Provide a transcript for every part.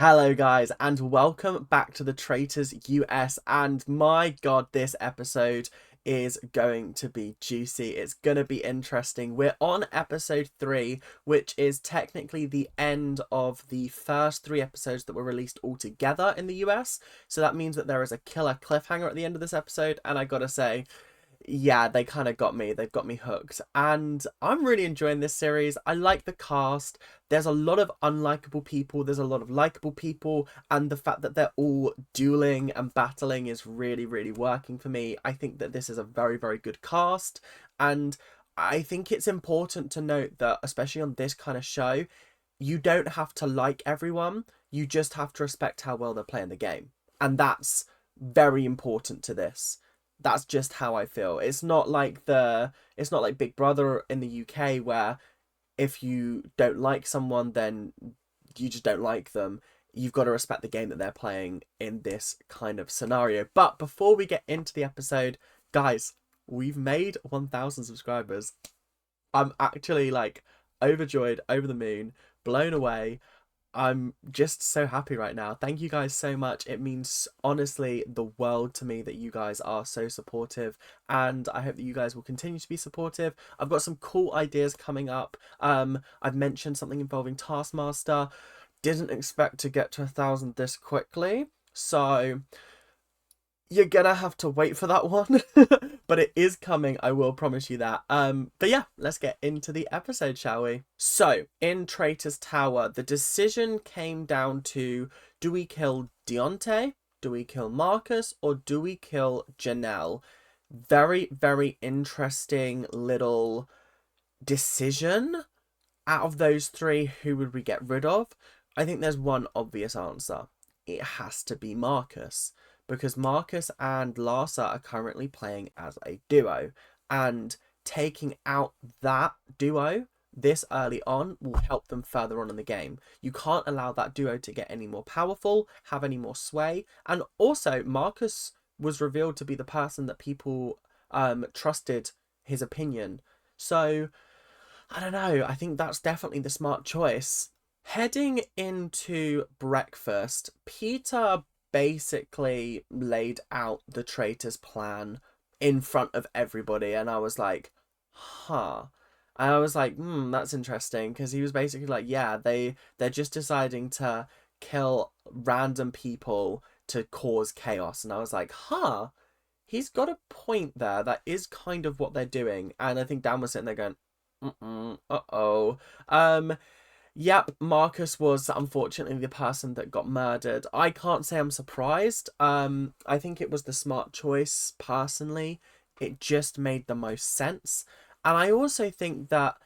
Hello guys and welcome back to the Traitors US, and my god, this episode is going to be juicy. It's going to be interesting. We're on episode 3, which is technically the end of the first 3 episodes that were released all together in the US. So that means that there is a killer cliffhanger at the end of this episode, and I gotta say, yeah, they kind of got me. They've got me hooked. And I'm really enjoying this series. I like the cast. There's a lot of unlikable people. There's a lot of likable people. And the fact that they're all dueling and battling is really, really working for me. I think that this is a very, very good cast. And I think it's important to note that, especially on this kind of show, you don't have to like everyone. You just have to respect how well they're playing the game. And that's very important to this. That's just how I feel. It's not like Big Brother in the UK, where if you don't like someone, then you just don't like them. You've got to respect the game that they're playing in this kind of scenario. But before we get into the episode, guys, we've made 1,000 subscribers. I'm actually like overjoyed, over the moon, blown away. I'm just so happy right now. Thank you guys so much. It means honestly the world to me that you guys are so supportive, and I hope that you guys will continue to be supportive. I've got some cool ideas coming up. I've mentioned something involving Taskmaster. Didn't expect to get to 1,000 this quickly, so you're gonna have to wait for that one. But it is coming, I will promise you that. But yeah, let's get into the episode, shall we? So in Traitors Tower, the decision came down to, do we kill Deontay, do we kill Marcus, or do we kill Janelle? Very, very interesting little decision. Out of those 3, who would we get rid of? I think there's one obvious answer. It has to be Marcus, because Marcus and Larsa are currently playing as a duo, and taking out that duo this early on will help them further on in the game. You can't allow that duo to get any more powerful, have any more sway, and also Marcus was revealed to be the person that people trusted his opinion. So I don't know, I think that's definitely the smart choice. Heading into breakfast, Peter basically laid out the traitor's plan in front of everybody, and I was like, huh. And I was like, that's interesting, because he was basically like, yeah, they're just deciding to kill random people to cause chaos. And I was like, huh, he's got a point there. That is kind of what they're doing. And I think Dan was sitting there going, uh-oh. Yep, Marcus was unfortunately the person that got murdered. I can't say I'm surprised. I think it was the smart choice, personally. It just made the most sense. And I also think that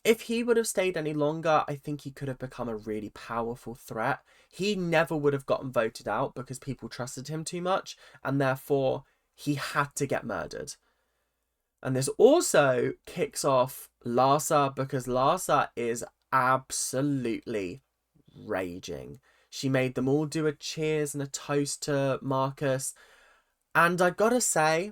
if he would have stayed any longer, I think he could have become a really powerful threat. He never would have gotten voted out because people trusted him too much, and therefore he had to get murdered. And this also kicks off Larsa, because Larsa is absolutely raging. She made them all do a cheers and a toast to Marcus. And I gotta say,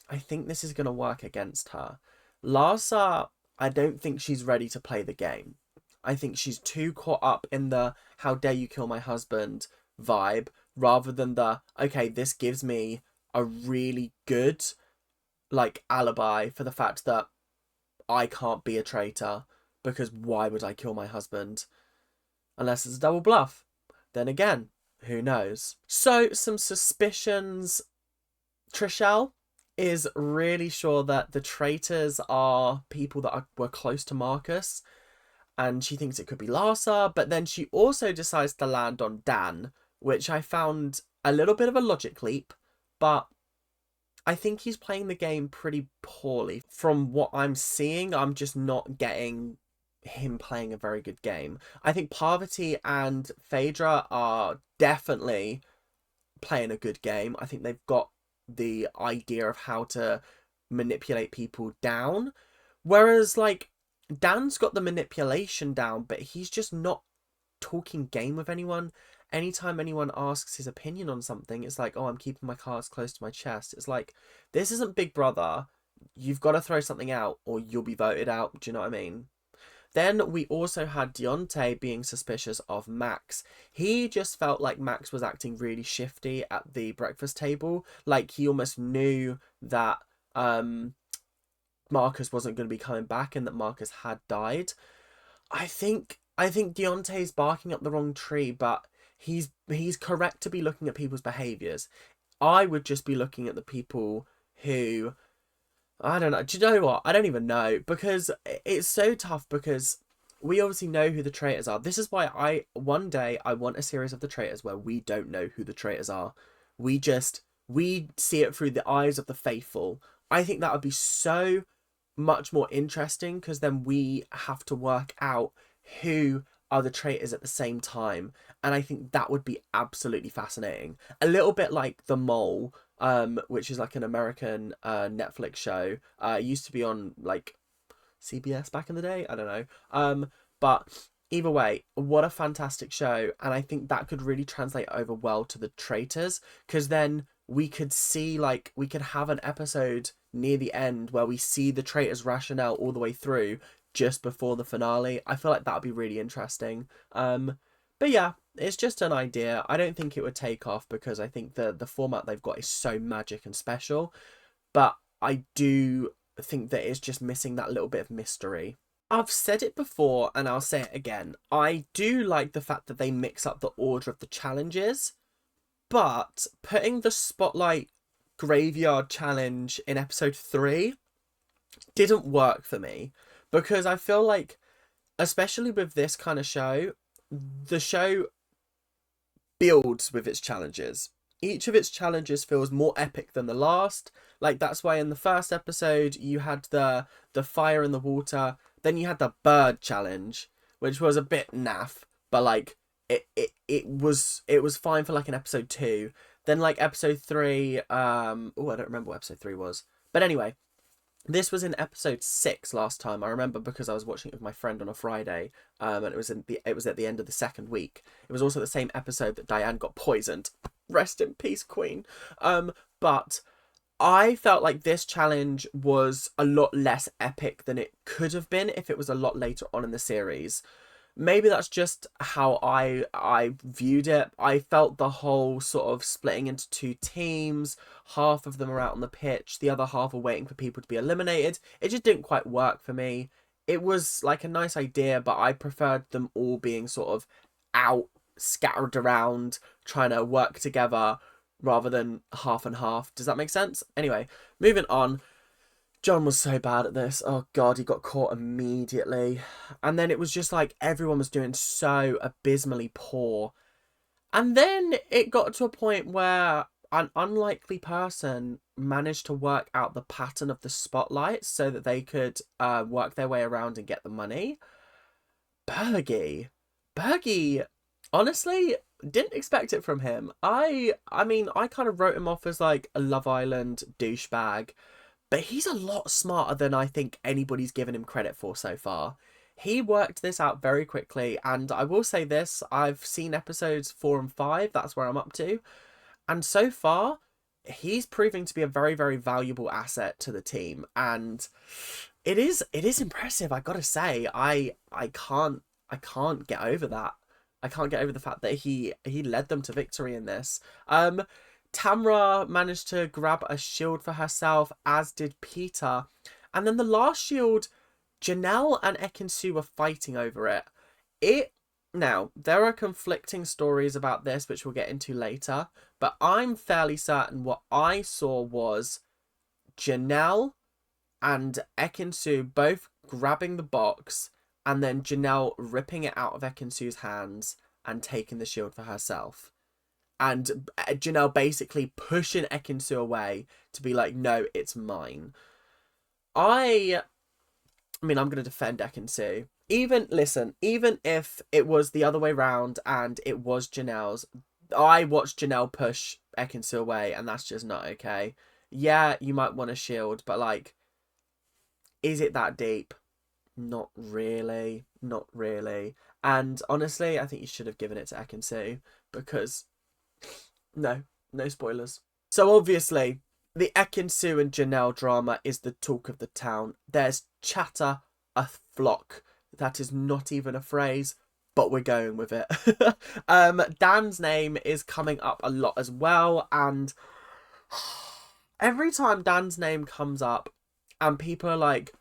I think this is going to work against her. Larsa, I don't think she's ready to play the game. I think she's too caught up in the "how dare you kill my husband" vibe, rather than the "okay, this gives me a really good alibi for the fact that I can't be a traitor, because why would I kill my husband? Unless it's a double bluff. Then again, who knows? So, some suspicions. Trishelle is really sure that the traitors are people that were close to Marcus, and she thinks it could be Larsa, but then she also decides to land on Dan, which I found a little bit of a logic leap, but I think he's playing the game pretty poorly. From what I'm seeing, I'm just not getting him playing a very good game. I think Parvati and Phaedra are definitely playing a good game. I think they've got the idea of how to manipulate people down. Whereas, Dan's got the manipulation down, but he's just not talking game with anyone. Anytime anyone asks his opinion on something, it's like, oh, I'm keeping my cards close to my chest. It's like, this isn't Big Brother. You've got to throw something out or you'll be voted out. Do you know what I mean? Then we also had Deontay being suspicious of Max. He just felt like Max was acting really shifty at the breakfast table. Like he almost knew that Marcus wasn't going to be coming back and that Marcus had died. I think Deontay's barking up the wrong tree, but he's correct to be looking at people's behaviors. I would just be looking at the people who, I don't know. Do you know what? I don't even know, because it's so tough, because we obviously know who the traitors are. This is why one day I want a series of the traitors where we don't know who the traitors are. We see it through the eyes of the faithful. I think that would be so much more interesting, because then we have to work out who are the traitors at the same time, and I think that would be absolutely fascinating. A little bit like The Mole, which is like an American Netflix show. It used to be on like CBS back in the day. I don't know. But either way, what a fantastic show, and I think that could really translate over well to the traitors, because then we could see, like, we could have an episode near the end where we see the traitors' rationale all the way through just before the finale. I feel like that would be really interesting. But yeah, it's just an idea. I don't think it would take off, because I think the format they've got is so magic and special. But I do think that it's just missing that little bit of mystery. I've said it before and I'll say it again. I do like the fact that they mix up the order of the challenges, but putting the Spotlight Graveyard Challenge in episode 3 didn't work for me, because I feel like, especially with this kind of show, the show builds with its challenges. Each of its challenges feels more epic than the last. Like, that's why in the first episode you had the fire in the water, then you had the bird challenge, which was a bit naff, but like it was fine for like an episode 2. Then like episode 3, I don't remember what episode 3 was. But anyway, this was in episode 6 last time. I remember, because I was watching it with my friend on a Friday, and it was at the end of the second week. It was also the same episode that Diane got poisoned. Rest in peace, Queen. But I felt like this challenge was a lot less epic than it could have been if it was a lot later on in the series. Maybe that's just how I viewed it. I felt the whole sort of splitting into 2 teams, half of them are out on the pitch, the other half are waiting for people to be eliminated. It just didn't quite work for me. It was like a nice idea, but I preferred them all being sort of out, scattered around, trying to work together, rather than half and half. Does that make sense? Anyway, moving on. John was so bad at this. Oh God, he got caught immediately. And then it was just like everyone was doing so abysmally poor. And then it got to a point where an unlikely person managed to work out the pattern of the spotlight so that they could work their way around and get the money. Bergie, honestly, didn't expect it from him. I mean, I kind of wrote him off as like a Love Island douchebag, but he's a lot smarter than I think anybody's given him credit for so far. He worked this out very quickly, and I will say this, I've seen episodes 4 and 5, that's where I'm up to, and so far, he's proving to be a very, very valuable asset to the team, and it is impressive, I gotta say. I can't get over that. I can't get over the fact that he led them to victory in this. Tamra managed to grab a shield for herself, as did Peter. And then the last shield, Janelle and Ekin-Su were fighting over it. Now, there are conflicting stories about this, which we'll get into later. But I'm fairly certain what I saw was Janelle and Ekin-Su both grabbing the box, and then Janelle ripping it out of Ekin-Su's hands and taking the shield for herself. And Janelle basically pushing Ekin-Su away to be like, no, it's mine. I mean, I'm going to defend Ekin-Su. Even if it was the other way round and it was Janelle's, I watched Janelle push Ekin-Su away, and that's just not okay. Yeah, you might want a shield, but like, is it that deep? Not really. Not really. And honestly, I think you should have given it to Ekin-Su, because no spoilers. So obviously, the Ekin-Su and Janelle drama is the talk of the town. There's chatter a flock. That is not even a phrase, but we're going with it. Dan's name is coming up a lot as well, and every time Dan's name comes up and people are like,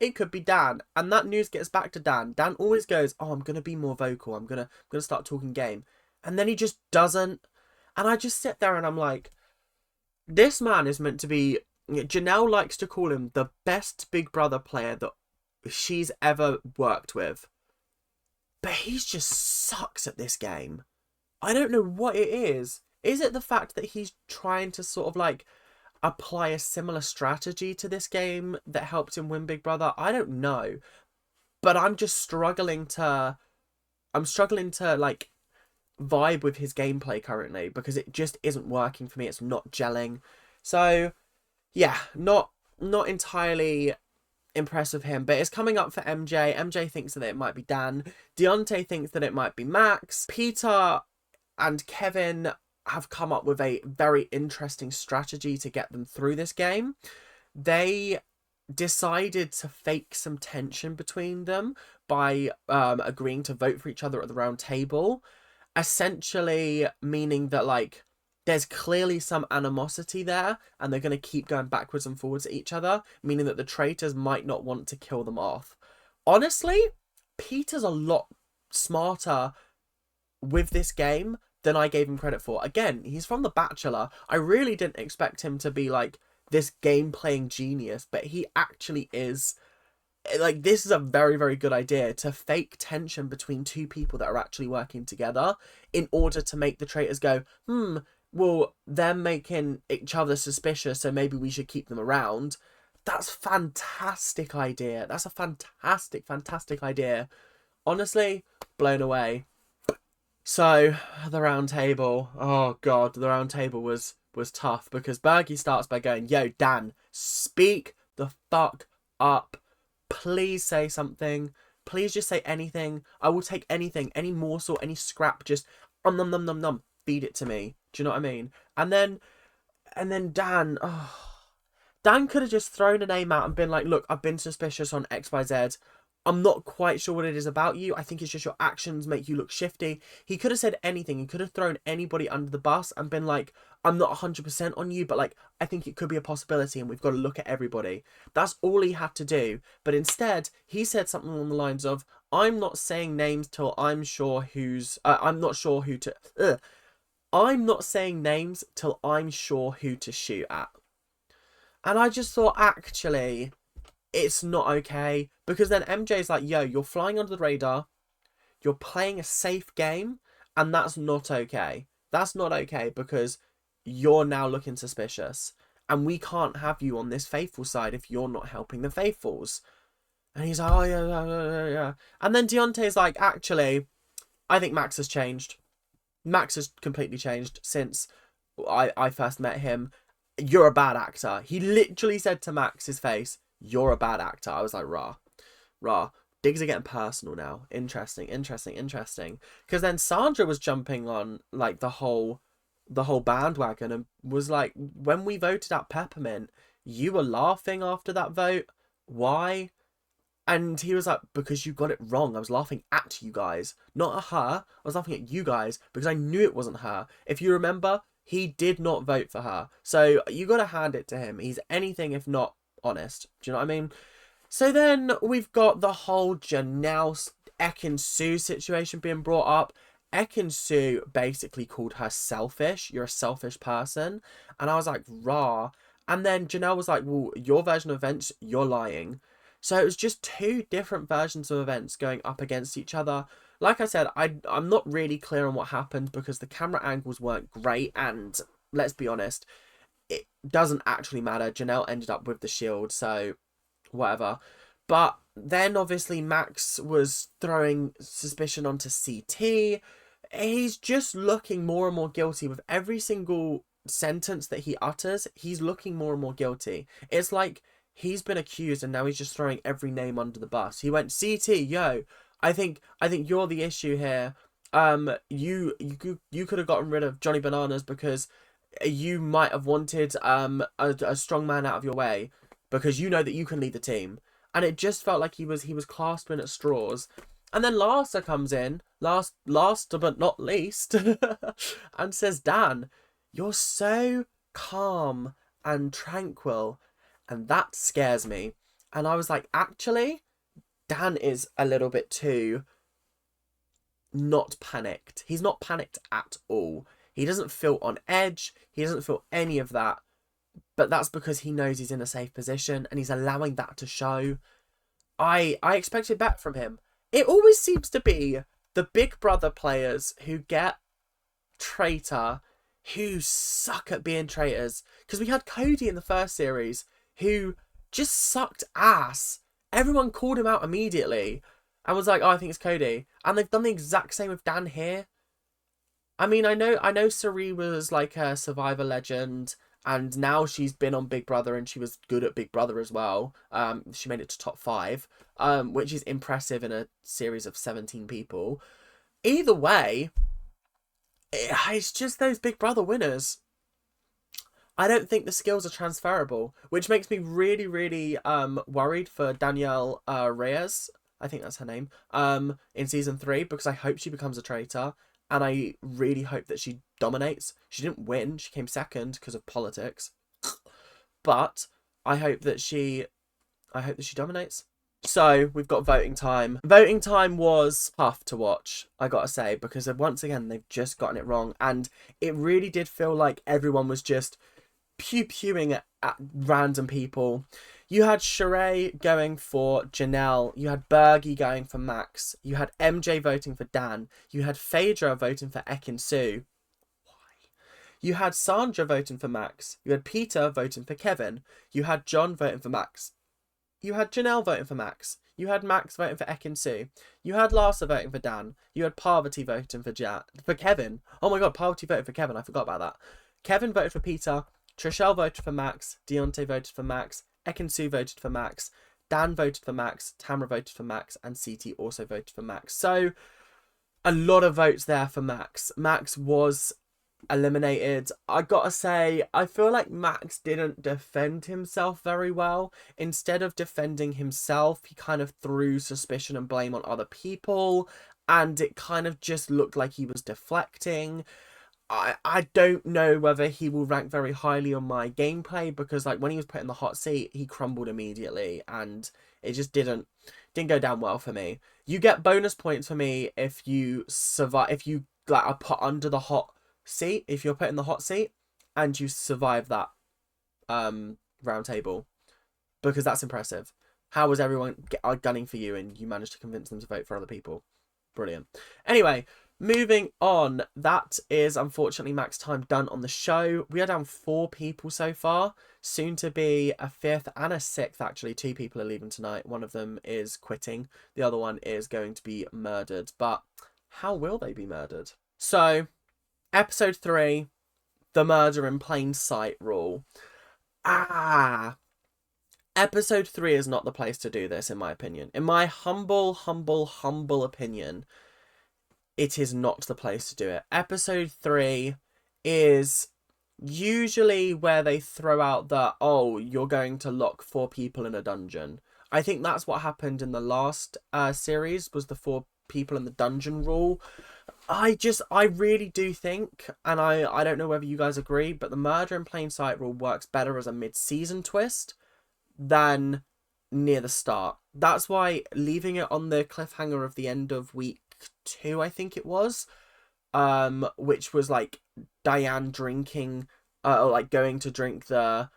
it could be Dan, and that news gets back to Dan, Dan always goes, oh, I'm gonna be more vocal, I'm gonna start talking game, and then he just doesn't. And I just sit there and I'm like, this man is meant to be, Janelle likes to call him the best Big Brother player that she's ever worked with, but he's just sucks at this game. I don't know what it is. Is it the fact that he's trying to sort of like apply a similar strategy to this game that helped him win Big Brother? I don't know, but I'm struggling to like vibe with his gameplay currently, because it just isn't working for me. It's not gelling. So yeah, not entirely impressed with him, but it's coming up for MJ. MJ thinks that it might be Dan. Deontay thinks that it might be Max. Peter and Kevin have come up with a very interesting strategy to get them through this game. They decided to fake some tension between them by agreeing to vote for each other at the round table, essentially meaning that like there's clearly some animosity there and they're going to keep going backwards and forwards at each other, meaning that the traitors might not want to kill them off. Honestly, Peter's a lot smarter with this game than I gave him credit for. Again, he's from The Bachelor. I really didn't expect him to be like this game playing genius, but he actually is. Like, this is a very, very good idea, to fake tension between two people that are actually working together in order to make the traitors go, well, they're making each other suspicious, so maybe we should keep them around. That's a fantastic idea. That's a fantastic, fantastic idea. Honestly, blown away. So, the round table. Oh, God, the round table was tough, because Bergie starts by going, yo, Dan, speak the fuck up. Please say something. Please just say anything. I will take anything, any morsel, any scrap, just num num num num. Feed it to me. Do you know what I mean? And then Dan, Dan could have just thrown a name out and been like, look, I've been suspicious on XYZ. I'm not quite sure what it is about you. I think it's just your actions make you look shifty. He could have said anything. He could have thrown anybody under the bus and been like, I'm not 100% on you, but like, I think it could be a possibility and we've got to look at everybody. That's all he had to do. But instead, he said something along the lines of, I'm not saying names till I'm sure who's... I'm not sure who to... I'm not saying names till I'm sure who to shoot at. And I just thought, actually, it's not okay. Because then MJ's like, yo, you're flying under the radar. You're playing a safe game. And that's not okay. That's not okay, because you're now looking suspicious. And we can't have you on this faithful side if you're not helping the faithfuls. And he's like, oh, yeah. And then Deontay's like, actually, I think Max has changed. Max has completely changed since I first met him. You're a bad actor. He literally said to Max's face, you're a bad actor. I was like, rah. Digs are getting personal now. Interesting. Because then Sandra was jumping on like the whole bandwagon and was like, when we voted out Peppermint, you were laughing after that vote. Why? And he was like, because you got it wrong. I was laughing at you guys, not at her. I was laughing at you guys because I knew it wasn't her. If you remember, he did not vote for her. So you got to hand it to him. He's anything if not honest. Do you know what I mean? So then we've got the whole Janelle Ekin-Su situation being brought up. Ekin-Su basically called her selfish. You're a selfish person. And I was like, rah. And then Janelle was like, well, your version of events, you're lying. So it was just two different versions of events going up against each other. Like I said, I'm not really clear on what happened because the camera angles weren't great. And let's be honest, it doesn't actually matter. Janelle ended up with the shield, so whatever. But then obviously Max was throwing suspicion onto CT. He's just looking more and more guilty with every single sentence that he utters. He's looking more and more guilty. It's like he's been accused and now he's just throwing every name under the bus. He went, CT, yo, I think you're the issue here. You could have gotten rid of Johnny Bananas because you might have wanted a strong man out of your way because you know that you can lead the team. and it just felt like he was clasping at straws. And then Larsa comes in, last but not least, and says, Dan, you're so calm and tranquil, and that scares me. And I was like, actually, Dan is a little bit too not panicked. He's not panicked at all. He doesn't feel on edge. He doesn't feel any of that. But that's because he knows he's in a safe position and he's allowing that to show. I expected better from him. It always seems to be the Big Brother players who get traitor, who suck at being traitors. Because we had Cody in the first series who just sucked ass. Everyone called him out immediately and was like, oh, I think it's Cody. And they've done the exact same with Dan here. I mean, I know Sari was like a Survivor legend, and now she's been on Big Brother and she was good at Big Brother as well. She made it to top 5, which is impressive in a series of 17 people. Either way, it's just those Big Brother winners. I don't think the skills are transferable, which makes me really, really worried for Danielle Reyes. I think that's her name. In season 3, because I hope she becomes a traitor, and I really hope that she dominates. She didn't win; she came second because of politics. But I hope that she dominates. So we've got voting time. Voting time was tough to watch, I gotta say, because once again they've just gotten it wrong, and it really did feel like everyone was just pew-pewing at random people. You had Sheree going for Janelle. You had Bergie going for Max. You had MJ voting for Dan. You had Phaedra voting for Ekin-Su. Why? You had Sandra voting for Max. You had Peter voting for Kevin. You had John voting for Max. You had Janelle voting for Max. You had Max voting for Ekin-Su. You had Larsa voting for Dan. You had Parvati voting for Kevin. Oh my god, Parvati voted for Kevin. I forgot about that. Kevin voted for Peter. Trishelle voted for Max. Deontay voted for Max. Ekin-Su voted for Max. Dan voted for Max. Tamra voted for Max. And CT also voted for Max. So, a lot of votes there for Max. Max was eliminated. I gotta say, I feel like Max didn't defend himself very well. Instead of defending himself, he kind of threw suspicion and blame on other people. And it kind of just looked like he was deflecting. I don't know whether he will rank very highly on my gameplay, because like when he was put in the hot seat, he crumbled immediately and it just didn't go down well for me. You get bonus points for me if you survive, if you like are put under the hot seat, if you're put in the hot seat and you survive that round table, because that's impressive. How was everyone gunning for you and you managed to convince them to vote for other people? Brilliant. Anyway, moving on, that is unfortunately max time done on the show. We are down 4 people so far, soon to be a 5th and a 6th actually. 2 people are leaving tonight. One of them is quitting. The other one is going to be murdered. But how will they be murdered? So, episode 3, the murder in plain sight rule. Episode 3 is not the place to do this, in my opinion. In my humble opinion, it is not the place to do it. Episode 3 is usually where they throw out that, oh, you're going to lock 4 people in a dungeon. I think that's what happened in the last series, was the 4 people in the dungeon rule. I really do think, and I don't know whether you guys agree, but the murder in plain sight rule works better as a mid-season twist than near the start. That's why leaving it on the cliffhanger of the end of week 2, I think it was, which was like Diane drinking, or like going to drink the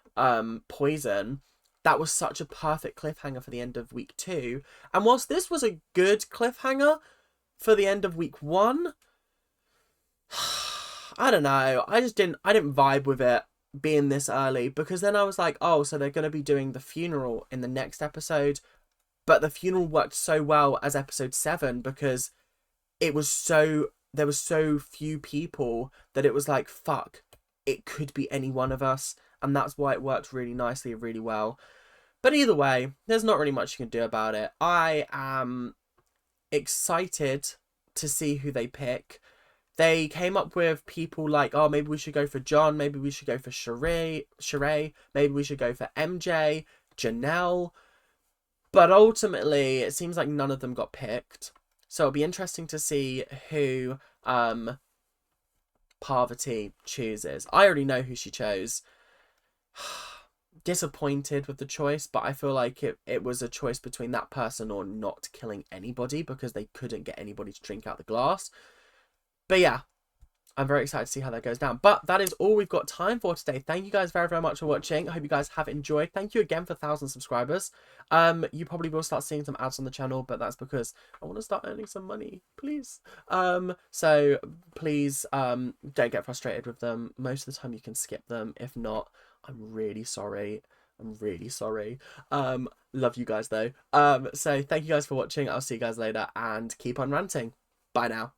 poison. That was such a perfect cliffhanger for the end of week 2. And whilst this was a good cliffhanger for the end of week 1, I don't know. I didn't vibe with it being this early, because then I was like, oh, so they're going to be doing the funeral in the next episode. But the funeral worked so well as episode 7 because there was so few people that it was like, fuck, it could be any one of us. And that's why it worked really nicely and really well. But either way, there's not really much you can do about it. I am excited to see who they pick. They came up with people like, oh, maybe we should go for John. Maybe we should go for Sheree. Maybe we should go for MJ, Janelle. But ultimately, it seems like none of them got picked. So it'll be interesting to see who Parvati chooses. I already know who she chose. Disappointed with the choice, but I feel like it was a choice between that person or not killing anybody because they couldn't get anybody to drink out the glass. But yeah, I'm very excited to see how that goes down. But that is all we've got time for today. Thank you guys very, very much for watching. I hope you guys have enjoyed. Thank you again for 1,000 subscribers. You probably will start seeing some ads on the channel, but that's because I want to start earning some money, please. So please don't get frustrated with them. Most of the time you can skip them. If not, I'm really sorry. I'm really sorry. Love you guys though. So thank you guys for watching. I'll see you guys later and keep on ranting. Bye now.